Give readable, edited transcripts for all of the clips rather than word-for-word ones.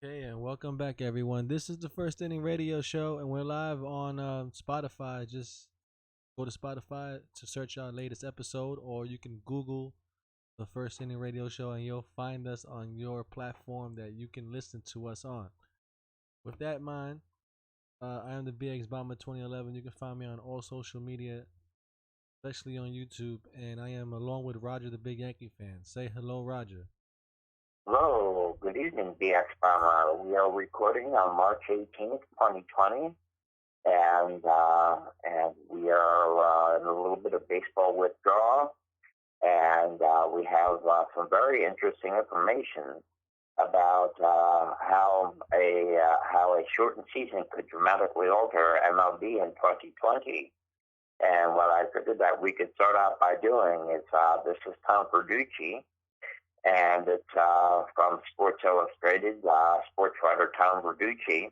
Okay, and welcome back, everyone. This is the First Inning Radio Show, and we're live on Spotify. Just go to Spotify to search our latest episode, or you can Google the First Inning Radio Show, and you'll find us on your platform that you can listen to us on. With that in mind, I am the BX Bomber 2011. You can find me on all social media, especially on YouTube, and I am along with Roger, the Big Yankee fan. Say hello, Roger. Hello, good evening, BX Bomber. We are recording on March 18th, 2020, and we are in a little bit of baseball withdrawal, and we have some very interesting information about how a shortened season could dramatically alter MLB in 2020. And what I figured that we could start out by doing is this is Tom Verducci, and it's from Sports Illustrated, sports writer Tom Verducci,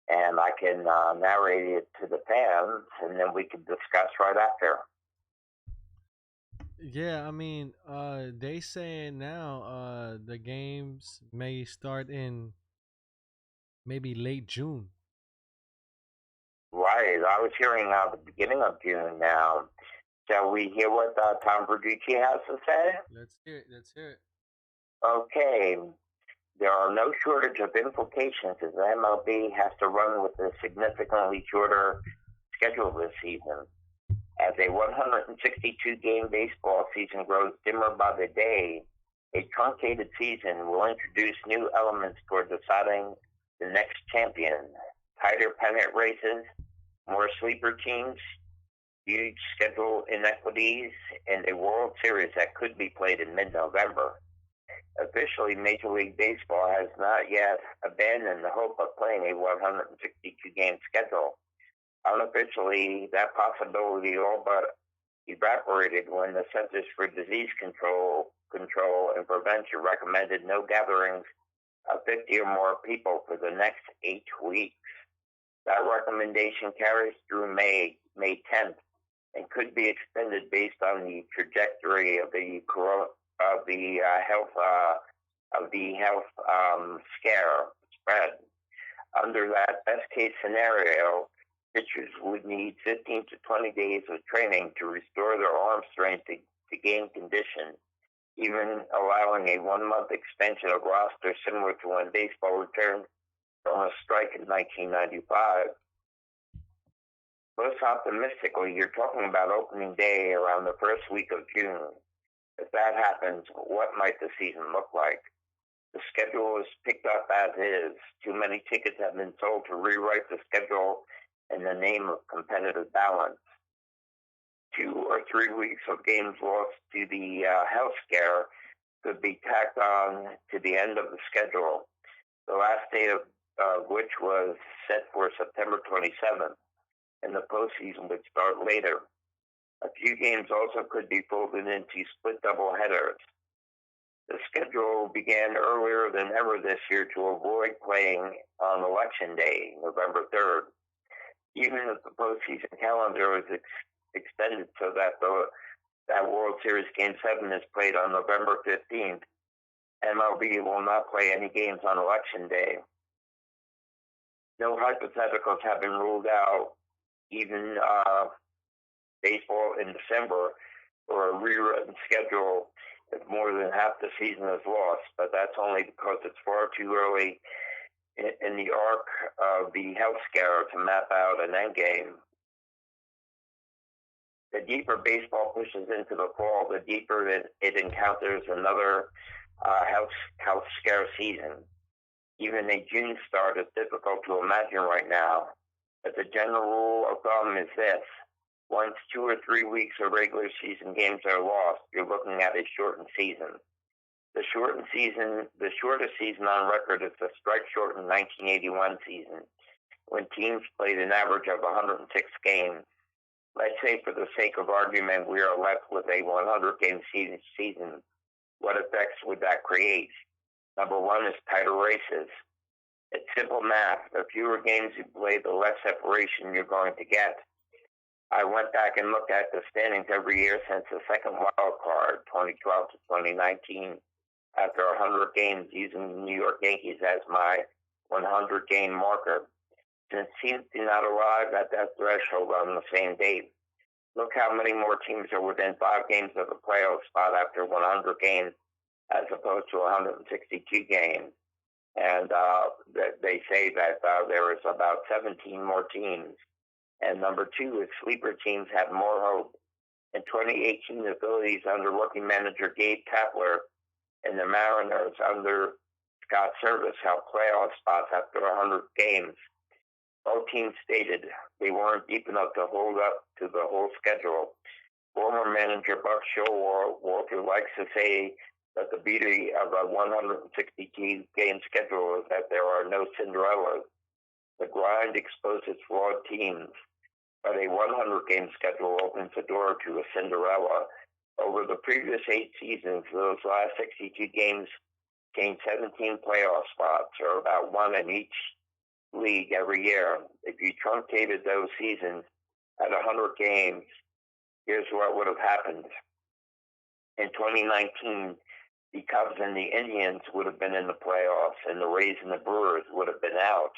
and I can narrate it to the fans, and then we can discuss right after. Yeah, I mean, they saying now the games may start in maybe late June. Right, I was hearing the beginning of June now. Shall we hear what Tom Verducci has to say? Let's hear it. Let's hear it. Okay, there are no shortage of implications as MLB has to run with a significantly shorter schedule this season. As a 162-game baseball season grows dimmer by the day, a truncated season will introduce new elements toward deciding the next champion. Tighter pennant races, more sleeper teams, huge schedule inequities, and a World Series that could be played in mid-November. Officially, Major League Baseball has not yet abandoned the hope of playing a 162-game schedule. Unofficially, that possibility all but evaporated when the Centers for Disease Control and Prevention recommended no gatherings of 50 or more people for the next 8 weeks. That recommendation carries through May 10th and could be extended based on the trajectory of the health scare spread. Under that best case scenario, pitchers would need 15 to 20 days of training to restore their arm strength to game condition, even allowing a 1-month extension of roster similar to when baseball returned from a strike in 1995. Most optimistically, you're talking about opening day around the first week of June. If that happens, what might the season look like? The schedule is picked up as is. Too many tickets have been sold to rewrite the schedule in the name of competitive balance. 2 or 3 weeks of games lost to the health scare could be tacked on to the end of the schedule, the last day of which was set for September 27th, and the postseason would start later. A few games also could be folded into split doubleheaders. The schedule began earlier than ever this year to avoid playing on Election Day, November 3rd. Even if the postseason calendar is extended so that that World Series Game 7 is played on November 15th, MLB will not play any games on Election Day. No hypotheticals have been ruled out, even baseball in December, or a rewritten schedule if more than half the season is lost, but that's only because it's far too early in the arc of the health scare to map out an endgame. The deeper baseball pushes into the fall, the deeper it encounters another health scare season. Even a June start is difficult to imagine right now, but the general rule of thumb is this: once 2 or 3 weeks of regular season games are lost, you're looking at a shortened season. The shortest season on record is the strike-shortened 1981 season, when teams played an average of 106 games. Let's say, for the sake of argument, we are left with a 100-game season. What effects would that create? Number one is tighter races. It's simple math. The fewer games you play, the less separation you're going to get. I went back and looked at the standings every year since the second wild card, 2012 to 2019, after 100 games, using the New York Yankees as my 100 game marker, since teams do not arrive at that threshold on the same date. Look how many more teams are within 5 games of the playoff spot after 100 games as opposed to 162 games. And they say that there is about 17 more teams. And number two is sleeper teams have more hope. In 2018, the Phillies under rookie manager Gabe Kapler and the Mariners under Scott Service held playoff spots after 100 games. Both teams stated they weren't deep enough to hold up to the whole schedule. Former manager Buck Showalter likes to say that the beauty of a 162-game schedule is that there are no Cinderellas. The grind exposes flawed teams, but a 100-game schedule opens the door to a Cinderella. Over the previous 8 seasons, those last 62 games gained 17 playoff spots, or about one in each league every year. If you truncated those seasons at 100 games, here's what would have happened. In 2019, the Cubs and the Indians would have been in the playoffs, and the Rays and the Brewers would have been out.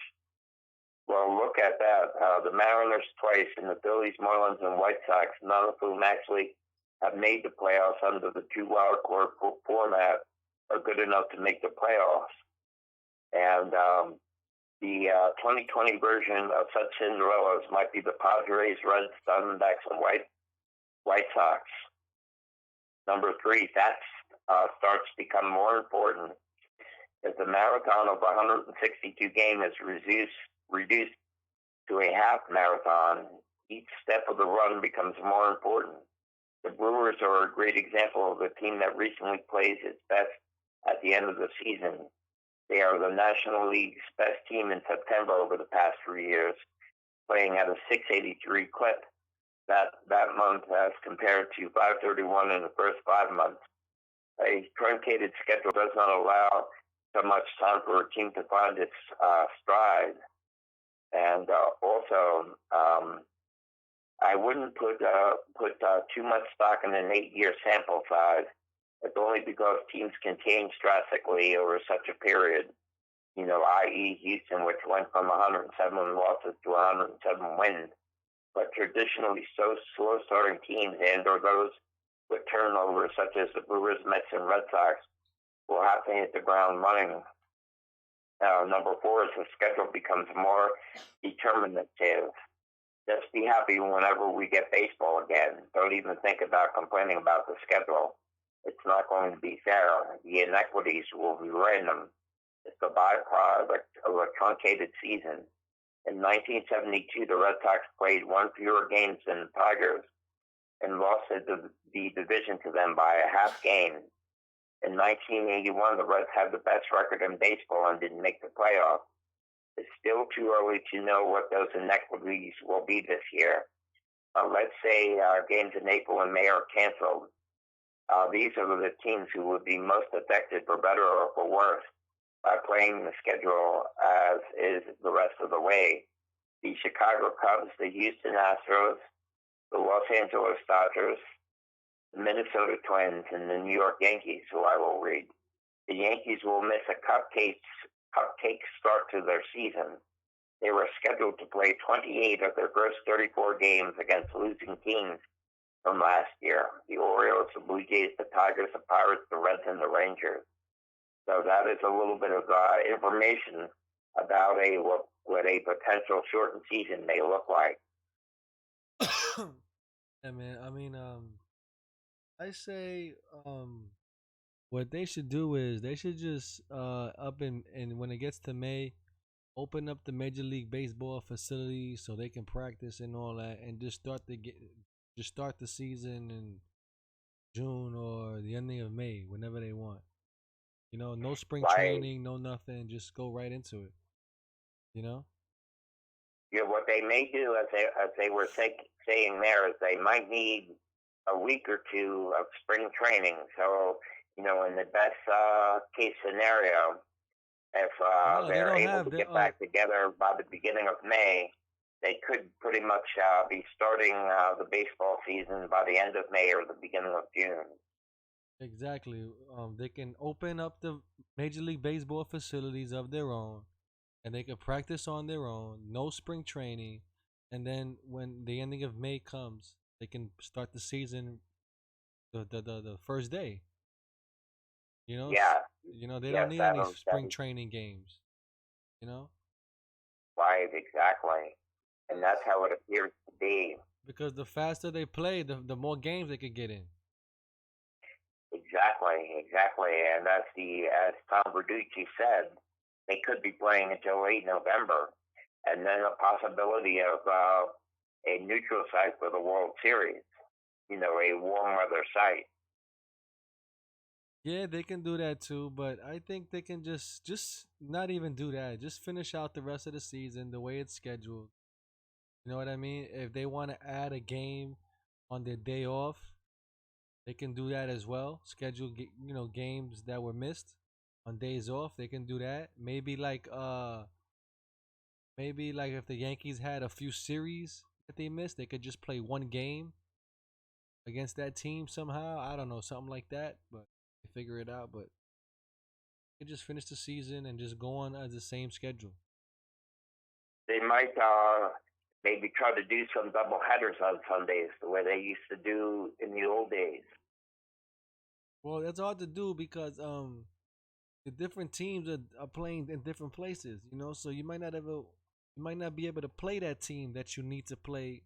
Well, look at that. The Mariners twice, and the Phillies, Marlins, and White Sox, none of whom actually have made the playoffs under the 2 wild card format, are good enough to make the playoffs. And the 2020 version of such Cinderellas might be the Padres, Reds, Diamondbacks, and White Sox. Number 3, that starts to become more important. As the marathon of 162 games is reduced to a half marathon, each step of the run becomes more important. The Brewers are a great example of a team that recently plays its best at the end of the season. They are the National League's best team in September over the past 3 years, playing at a 683 clip that month as compared to 531 in the first 5 months. A truncated schedule does not allow so much time for a team to find its stride. And also, I wouldn't put too much stock in an 8-year sample size. It's only because teams can change drastically over such a period. I.e. Houston, which went from 107 losses to 107 wins. But traditionally, so slow-starting teams and/or those with turnover, such as the Brewers, Mets, and Red Sox, will have to hit the ground running. Number 4 is the schedule becomes more determinative. Just be happy whenever we get baseball again. Don't even think about complaining about the schedule. It's not going to be fair. The inequities will be random. It's a byproduct of a truncated season. In 1972, the Red Sox played 1 fewer games than the Tigers and lost the division to them by a half game. In 1981, the Reds had the best record in baseball and didn't make the playoffs. It's still too early to know what those inequities will be this year. Let's say games in April and May are canceled. These are the teams who would be most affected, for better or for worse, by playing the schedule as is the rest of the way. The Chicago Cubs, the Houston Astros, the Los Angeles Dodgers, the Minnesota Twins, and the New York Yankees, who I will read. The Yankees will miss a cupcake start to their season. They were scheduled to play 28 of their first 34 games against losing teams from last year. The Orioles, the Blue Jays, the Tigers, the Pirates, the Reds, and the Rangers. So that is a little bit of information about what a potential shortened season may look like. Yeah, man. I mean, I say, what they should do is they should just up and when it gets to May, open up the Major League Baseball facilities so they can practice and all that, and just start the season in June or the ending of May, whenever they want. No spring training, no nothing. Just go right into it. What they may do, as they were saying there, is they might need a week or 2 of spring training. So, in the best case scenario, if they're able to get back together by the beginning of May, they could pretty much be starting the baseball season by the end of May or the beginning of June. Exactly. They can open up the Major League Baseball facilities of their own, and they could practice on their own, no spring training, and then when the ending of May comes, they can start the season the first day. You know, Yeah, they don't yes, need any that spring is training games. You know, right, exactly. And that's how it appears to be. because the faster they play, the more games they could get in. Exactly, exactly. And that's as Tom Verducci said, they could be playing until late November, and then a possibility of a neutral site for the World Series. A warm weather site. Yeah, they can do that too, but I think they can just not even do that. Just finish out the rest of the season the way it's scheduled. You know what I mean? If they want to add a game on their day off, they can do that as well. Schedule games that were missed on days off. They can do that. Maybe like if the Yankees had a few series that they missed, they could just play one game against that team somehow. I don't know, something like that, but they figure it out. But they just finish the season and just go on as the same schedule. They might maybe try to do some double headers on Sundays, the way they used to do in the old days. Well, that's hard to do because the different teams are playing in different places, so you might not be able to play that team that you need to play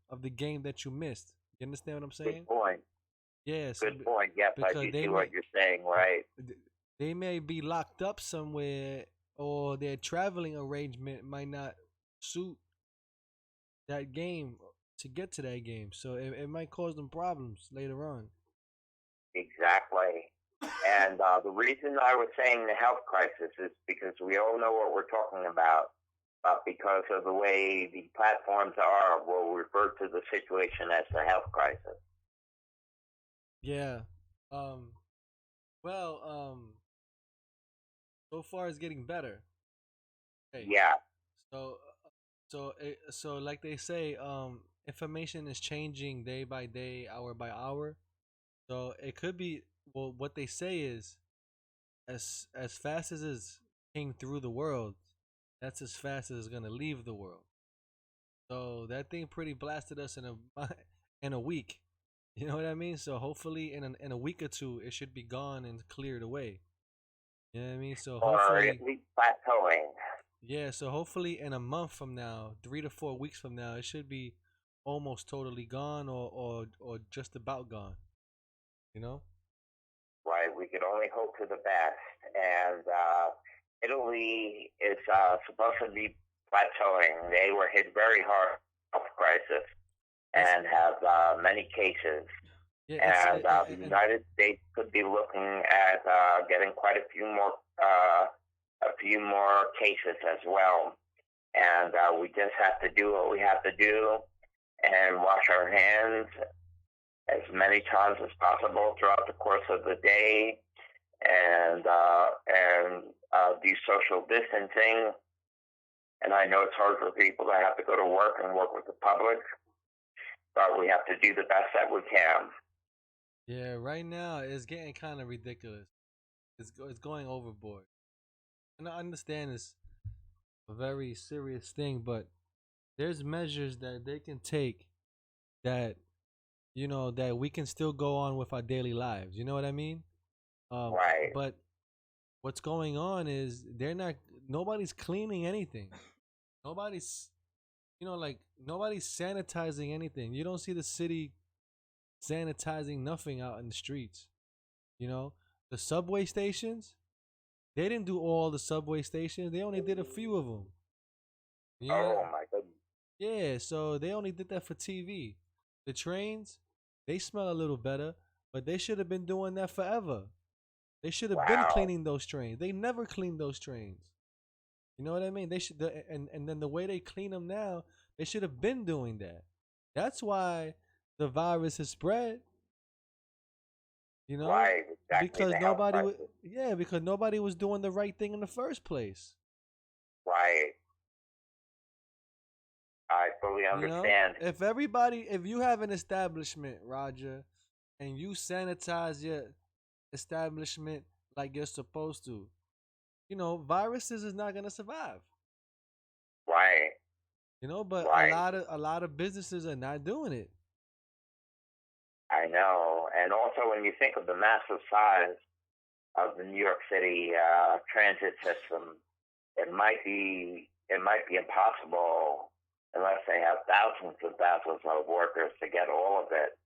of the game that you missed. You understand what I'm Good saying? point. Yes, Good point. Yes, I because do see what you're saying. Right. they may be locked up somewhere, or their traveling arrangement might not suit that game to get to that game. So it might cause them problems later on. Exactly. And the reason I was saying the health crisis is because we all know what we're talking about. But because of the way the platforms are, we'll refer to the situation as the health crisis. Yeah. Um. Well. So far, it's getting better. Okay. Yeah. So. So like they say, information is changing day by day, hour by hour. So it could be. Well, what they say is, as fast as it came through the world, that's as fast as it's gonna leave the world. So that thing pretty blasted us in a in a week. You know what I mean? So hopefully in a week or two it should be gone and cleared away. You know what I mean? So Or at hopefully, least plateauing. yeah. So hopefully in a month from now, 3 to 4 weeks from now, it should be almost totally gone, or just about gone. You know? Right. We could only hope for the best. And Italy is supposed to be plateauing. They were hit very hard health crisis It's and have many cases. yeah. And the United States could be looking at getting quite a few more cases as well. And we just have to do what we have to do and wash our hands as many times as possible throughout the course of the day, and do social distancing. And I know it's hard for people that have to go to work and work with the public, but we have to do the best that we can. Yeah. Right now, it's getting kind of ridiculous. It's going overboard, and I understand it's a very serious thing, but there's measures that they can take that that we can still go on with our daily lives. You know what I mean? Right. But what's going on is nobody's cleaning anything. Nobody's like nobody's sanitizing anything. You don't see the city sanitizing nothing out in the streets. You know, the subway stations, they didn't do all the subway stations. They only did a few of them. Yeah, Oh my goodness. yeah. So they only did that for TV. The trains, they smell a little better, but they should have been doing that forever. They should have been Wow. cleaning those trains. They never cleaned those trains. You know what I mean? They should, and then the way they clean them now, they should have been doing that. That's why the virus has spread. You know, Right. Exactly. because The health nobody was, crisis. yeah, because nobody was doing the right thing in the first place. Right. I fully You know, understand. if you have an establishment, Roger, and you sanitize your establishment like you're supposed to, viruses is not gonna survive. Right. But a Right. lot of a lot of businesses are not doing it. I know. And also, when you think of the massive size of the New York City transit system, it might be impossible unless they have thousands and thousands of workers to get all of it.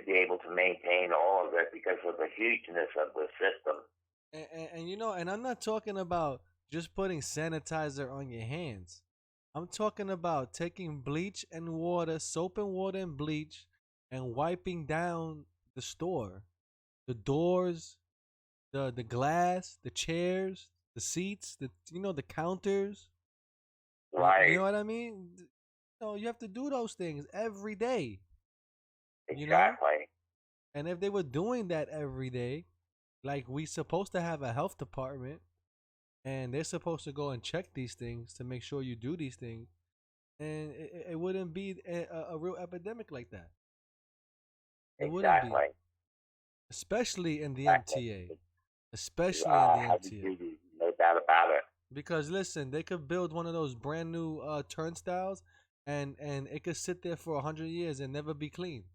Be able to maintain all of it because of the hugeness of the system. And I'm not talking about just putting sanitizer on your hands. I'm talking about taking bleach and water, soap and water and bleach, and wiping down the store, the doors, the glass, the chairs, the seats, the counters. You Right. know what I mean? You have to do those things every day. You know, Exactly. and if they were doing that every day, like we supposed to have a health department, and they're supposed to go and check these things to make sure you do these things, and it wouldn't be a real epidemic like that. It wouldn't be, Exactly. especially in the Exactly. MTA, especially in the Heavy MTA. duty, no doubt about it. Because listen, they could build one of those brand new turnstiles, and it could sit there for 100 years and never be clean.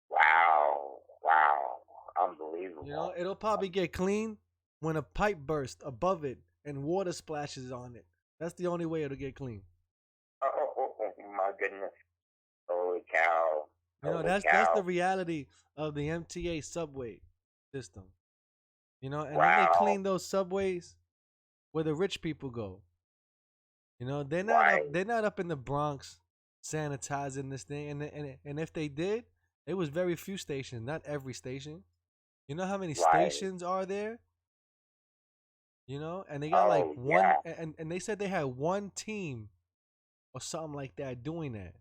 Wow. Wow. Unbelievable. It'll probably get clean when a pipe bursts above it and water splashes on it. That's the only way it'll get clean. Oh, my goodness. Holy cow. Holy That's the cow. reality of the MTA subway system. And then they Wow. clean those subways where the rich people go. Right. They're not up in the Bronx sanitizing this thing. And if they did, it was very few stations, not every station. You know how many Right. stations are there? And they got like Oh, one, yeah. and they said they had one team or something like that doing that.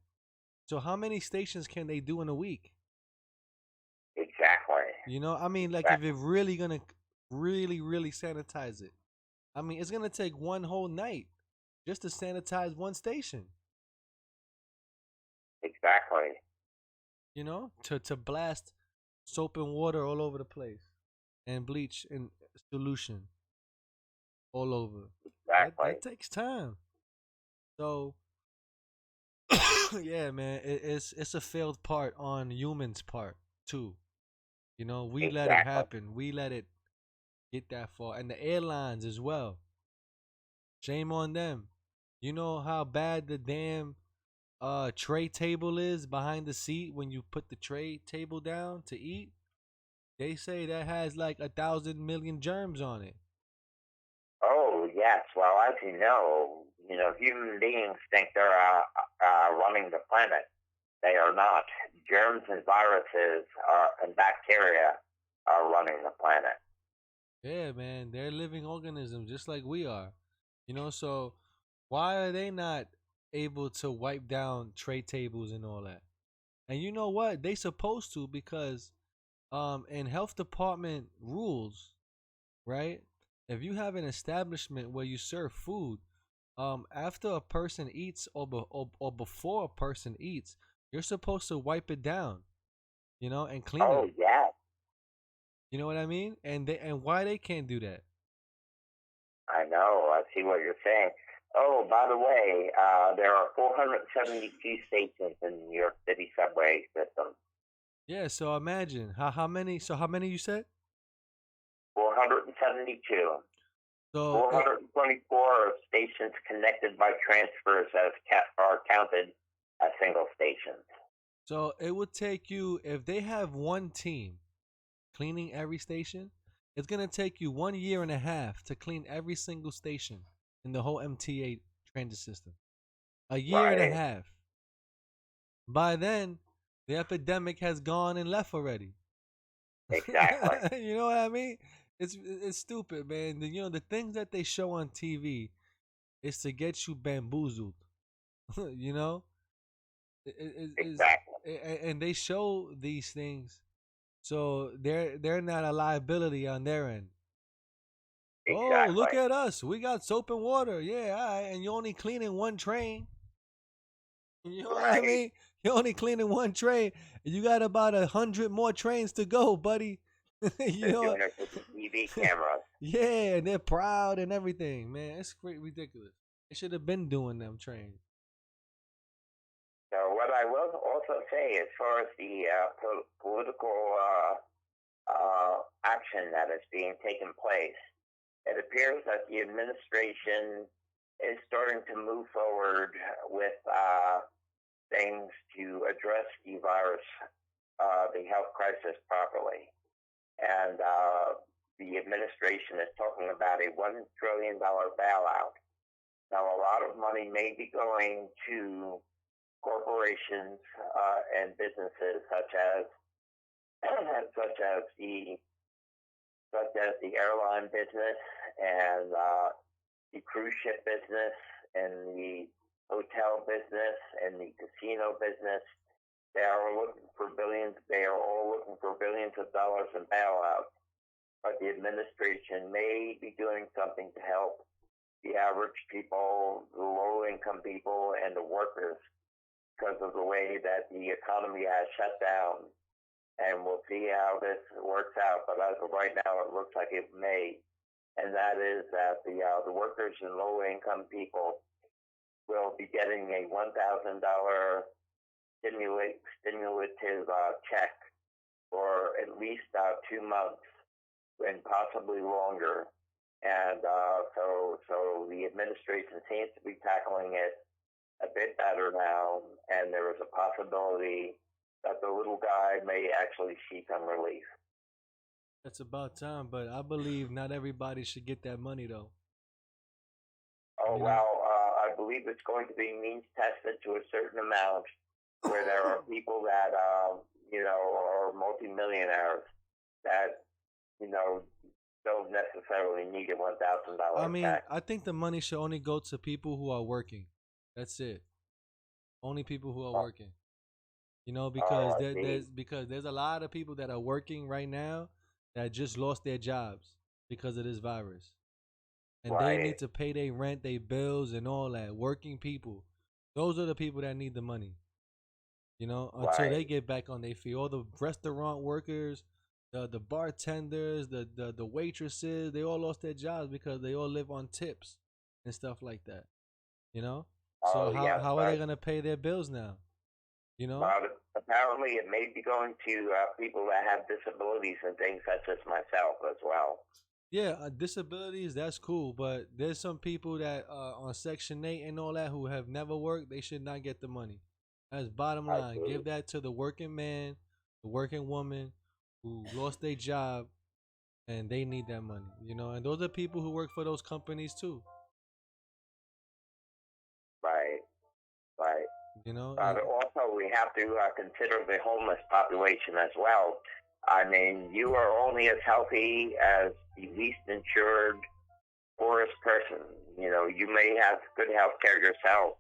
So how many stations can they do in a week? Exactly. I mean, like if Exactly. you're really gonna really, really sanitize it, I mean, it's gonna take one whole night just to sanitize one station. Exactly. To blast soap and water all over the place and bleach and solution all over. That Exactly. takes time. So yeah, man, it's a failed part on humans' part too. We let it Exactly. happen. We let it get that far, and the airlines as well. Shame on them. You know how bad the damn tray table is behind the seat when you put the tray table down to eat. They say that has like 1,000 million germs on it. Oh, yes. Well, as human beings think they're running the planet. They are not. Germs and viruses and bacteria are running the planet. Yeah, man, they're living organisms just like we are. So why are they not able to wipe down tray tables and all that? And you know what? They supposed to, because in health department rules, right? If you have an establishment where you serve food, after a person eats or before a person eats, you're supposed to wipe it down, and clean it. Oh, yes. You know what I mean? And why they can't do that? I know. I see what you're saying. Oh, by the way, there are 472 stations in the New York City subway system. Yeah, so imagine how many you said? 472. So 424 stations connected by transfers are counted as single stations. it would take you, if they have one team cleaning every station, it's gonna take you 1 year and a half to clean every single station in the whole MTA transit system. A year and a Right. half. By then, the epidemic has gone and left already. Exactly. You know what I mean? It's stupid, man. The things that they show on TV is to get you bamboozled. you know, Exactly. and they show these things so they're not a liability on their end. Oh, look Exactly. at us. We got soap and water. Yeah, all right. And you're only cleaning one train. You know what I Right. mean? You're only cleaning one train. And you got about 100 more trains to go, buddy. You They're know, doing it for the TV cameras. yeah, and they're proud and everything, man. It's great, ridiculous. They should have been doing them trains. So what I will also say, as far as the political action that is being taken place, it appears that the administration is starting to move forward with things to address the virus, the health crisis properly. And the administration is talking about a $1 trillion bailout. Now, a lot of money may be going to corporations and businesses such as such as the airline business and the cruise ship business and the hotel business and the casino business. They are looking for billions. They are all looking for billions of dollars in bailouts. But the administration may be doing something to help the average people, the low-income people, and the workers because of the way that the economy has shut down. And we'll see how this works out. But as of right now, it looks like it may. And that is that the workers and low-income people will be getting a $1,000 stimulative check for at least 2 months and possibly longer. And so the administration seems to be tackling it a bit better now, and there is a possibility that the little guy may actually see some relief. That's about time, but I believe not everybody should get that money though. Oh, You know? well, I believe it's going to be means tested to a certain amount where there are people that, are multimillionaires that, don't necessarily need a $1,000 I mean, check. I think the money should only go to people who are working. That's it. Only people who are Oh, working. You know, oh, because I see. there's a lot of people that are working right now that just lost their jobs because of this virus, and they Right, need to pay their rent, their bills, and all that. Working people, those are the people that need the money. You know, until right. they get back on their feet. All the restaurant workers, the bartenders, the waitresses, they all lost their jobs because they all live on tips and stuff like that. You know, so Oh, yes, how are they right. gonna pay their bills now? You know, But apparently it may be going to people that have disabilities and things such as myself as well. yeah, disabilities, that's cool, but there's some people that on Section 8 and all that who have never worked, they should not get the money. That's bottom I line. see. Give that to the working man, the working woman who lost their job and they need that money, you know. And those are people who work for those companies too, Right, right. you know. But also, we have to consider the homeless population as well. I mean, you are only as healthy as the least insured, poorest person. You may have good health care yourself,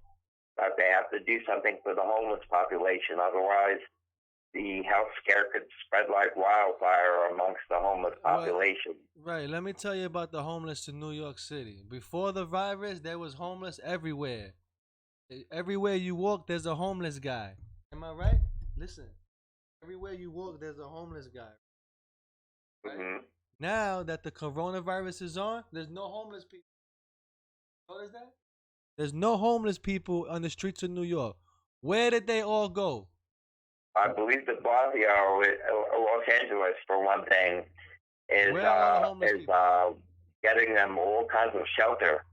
but they have to do something for the homeless population. Otherwise, the health scare could spread like wildfire amongst the homeless Well, population. right. Let me tell you about the homeless in New York City. Before the virus, there was homeless everywhere. Everywhere you walk, there's a homeless guy. Am I right? Listen, everywhere you walk, there's a homeless guy. Right? Hmm. Now that the coronavirus is on, there's no homeless people. Notice that? There's no homeless people on the streets of New York. Where did they all go? I believe the Blasio, Los Angeles, for one thing, is Where are all the homeless people? getting them all kinds of shelter.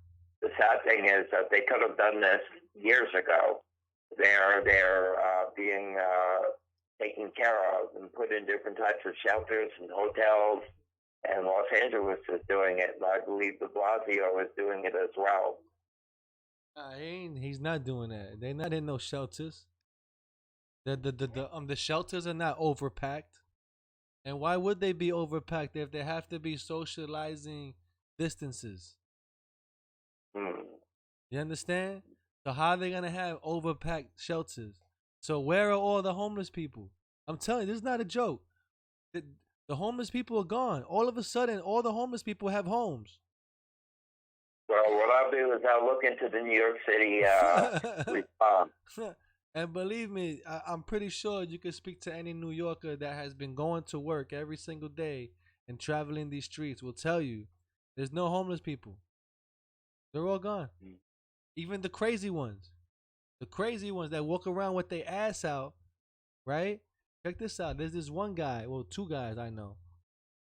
The sad thing is that they could have done this years ago. They're being taken care of and put in different types of shelters and hotels. And Los Angeles is doing it, and I believe De Blasio is doing it as well. He's not doing that. They're not in no shelters. The shelters are not overpacked. And why would they be overpacked if they have to be socializing distances? Hmm. You understand? So how are they gonna have overpacked shelters? So where are all the homeless people? I'm telling you, this is not a joke. The, the homeless people are gone. All of a sudden, all the homeless people have homes. Well, what I'll do is I'll look into the New York City response. And believe me, I'm pretty sure you can speak to any New Yorker that has been going to work every single day and traveling these streets will tell you there's no homeless people. They're all gone. Even the crazy ones. The crazy ones that walk around with their ass out, right? Check this out. There's this one guy, well, two guys I know,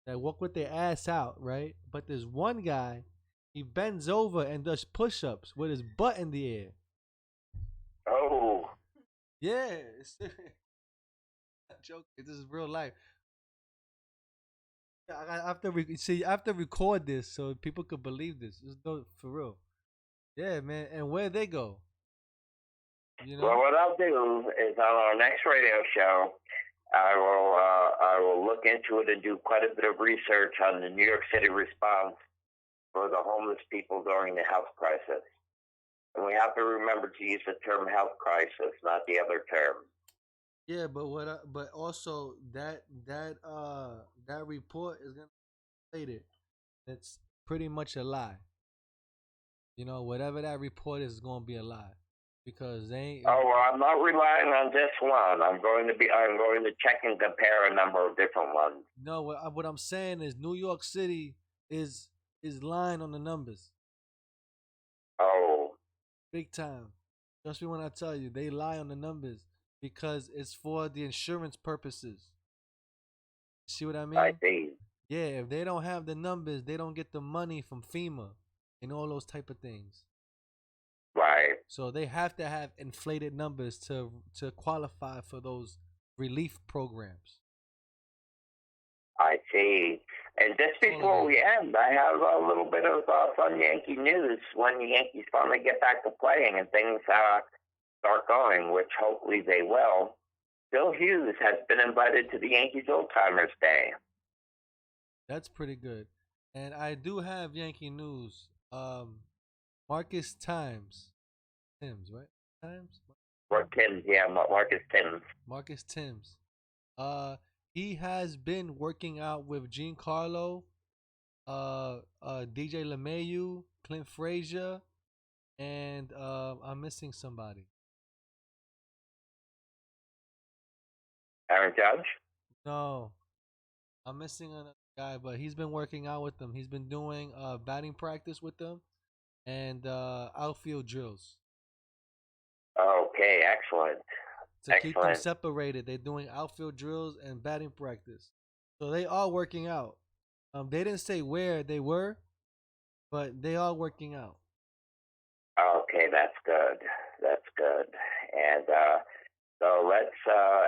that walk with their ass out, right? But there's one guy, he bends over and does push ups with his butt in the air. Oh, Yeah, it's not joking. This is real life. I have to see. I have to record this so people could believe this. It's no for real. Yeah, man. And where they go, you well, know? what I'll do is on our next radio show, I will look into it and do quite a bit of research on the New York City response for the homeless people during the health crisis. And we have to remember to use the term health crisis, not the other term. Yeah, but but also that report is gonna state it. It's pretty much a lie. You know, whatever that report is gonna be a lie because they ain't. Oh, well, I'm not relying on just one. I'm going to check and compare a number of different ones. No, what I'm saying is New York City is is lying on the numbers, Oh, big time. Trust me when I tell you, they lie on the numbers because it's for the insurance purposes. See what I I mean? see. Yeah, if they don't have the numbers, they don't get the money from FEMA and all those type of things. Right. So they have to have inflated numbers to qualify for those relief programs. I see. And just That's all it before is. we end, I have a little bit of fun Yankee news when the Yankees finally get back to playing and things start going, which hopefully they will. Bill Hughes has been invited to the Yankees Old Timers Day. That's pretty good. And I do have Yankee news. Marcus Timms, right? Times? Or Tim's, yeah, Marcus Tim's. Marcus Timms. Uh, he has been working out with Giancarlo, DJ LeMayu, Clint Frazier, and I'm missing somebody. Aaron Judge? No, I'm missing another guy, but he's been working out with them. He's been doing batting practice with them and outfield drills Okay, excellent. to keep them Excellent. separated. They're doing outfield drills and batting practice, so they are working out. They didn't say where they were, but they are working out. Okay, that's good. That's good. And so let's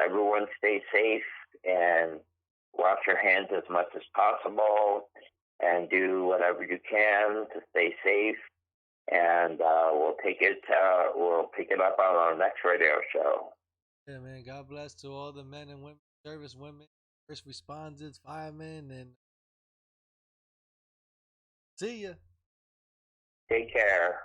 everyone stay safe and wash your hands as much as possible and do whatever you can to stay safe. And we'll pick it up on our next radio show. Yeah, man. God bless to all the men and women, service women, first responders, firemen, and see ya. Take care.